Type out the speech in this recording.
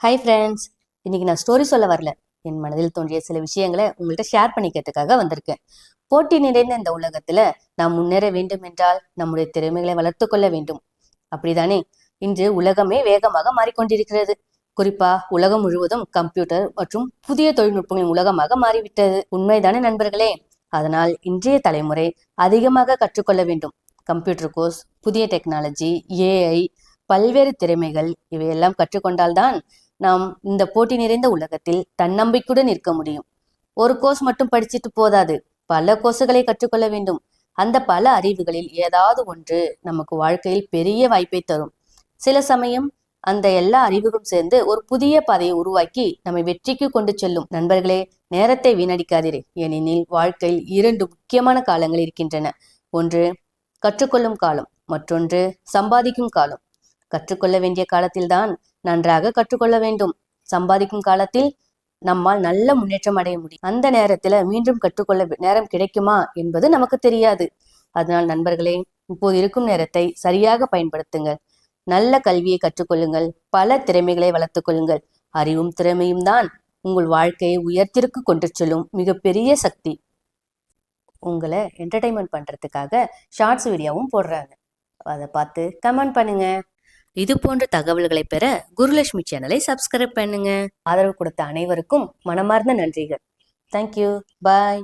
Hi friends, இன்னைக்கு நான் story சொல்ல வரல. என் மனதில் தோன்றிய சில விஷயங்களை உங்கள்கிட்ட ஷேர் பண்ணிக்கிறதுக்காக வந்திருக்கேன். போட்டி நிறைந்த இந்த உலகத்துல நாம் முன்னேற வேண்டும் என்றால் நம்முடைய திறமைகளை வளர்த்து கொள்ள வேண்டும். அப்படிதானே? இன்று உலகமே வேகமாக மாறிக்கொண்டிருக்கிறது. குறிப்பா உலகம் முழுவதும் கம்ப்யூட்டர் மற்றும் புதிய தொழில்நுட்பங்களின் உலகமாக மாறிவிட்டது. உண்மைதானே நண்பர்களே? அதனால் இன்றைய தலைமுறை அதிகமாக கற்றுக்கொள்ள வேண்டும். கம்ப்யூட்டர் கோர்ஸ், புதிய டெக்னாலஜி, ஏஐ, பல்வேறு திறமைகள் இவையெல்லாம் கற்றுக்கொண்டால்தான் நாம் இந்த போட்டி நிறைந்த உலகத்தில் தன்னம்பிக்கையுடன் இருக்க முடியும். ஒரு கோர்ஸ் மட்டும் படிச்சுட்டு போதாது, பல கோர்ஸுகளை கற்றுக்கொள்ள வேண்டும். அந்த பல அறிவுகளில் ஏதாவது ஒன்று நமக்கு வாழ்க்கையில் பெரிய வாய்ப்பை தரும். சில சமயம் அந்த எல்லா அறிவுகளும் சேர்ந்து ஒரு புதிய பாதையை உருவாக்கி நம்மை வெற்றிக்கு கொண்டு செல்லும். நண்பர்களே, நேரத்தை வீணடிக்காதீர். ஏனெனில் வாழ்க்கையில் 2 முக்கியமான காலங்கள் இருக்கின்றன. ஒன்று கற்றுக்கொள்ளும் காலம், மற்றொன்று சம்பாதிக்கும் காலம். கற்றுக்கொள்ள வேண்டிய காலத்தில்தான் நன்றாக கற்றுக்கொள்ள வேண்டும். சம்பாதிக்கும் காலத்தில் நம்மால் நல்ல முன்னேற்றம் அடைய முடியும். அந்த நேரத்துல மீண்டும் கற்றுக்கொள்ள நேரம் கிடைக்குமா என்பது நமக்கு தெரியாது. அதனால் நண்பர்களே, இப்போது இருக்கும் நேரத்தை சரியாக பயன்படுத்துங்கள். நல்ல கல்வியை கற்றுக்கொள்ளுங்கள். பல திறமைகளை வளர்த்துக் கொள்ளுங்கள். அறிவும் திறமையும் தான் உங்கள் வாழ்க்கையை உயர்த்திற்கு கொண்டு செல்லும் மிகப்பெரிய சக்தி. உங்களை என்டர்டைன்மெண்ட் பண்றதுக்காக ஷார்ட்ஸ் வீடியோவும் போடுறாங்க. அதை பார்த்து கமெண்ட் பண்ணுங்க. இது போன்ற தகவல்களை பெற குருலட்சுமி சேனலை சப்ஸ்கிரைப் பண்ணுங்க. ஆதரவு கொடுத்த அனைவருக்கும் மனமார்ந்த நன்றிகள். தேங்க்யூ. பாய்.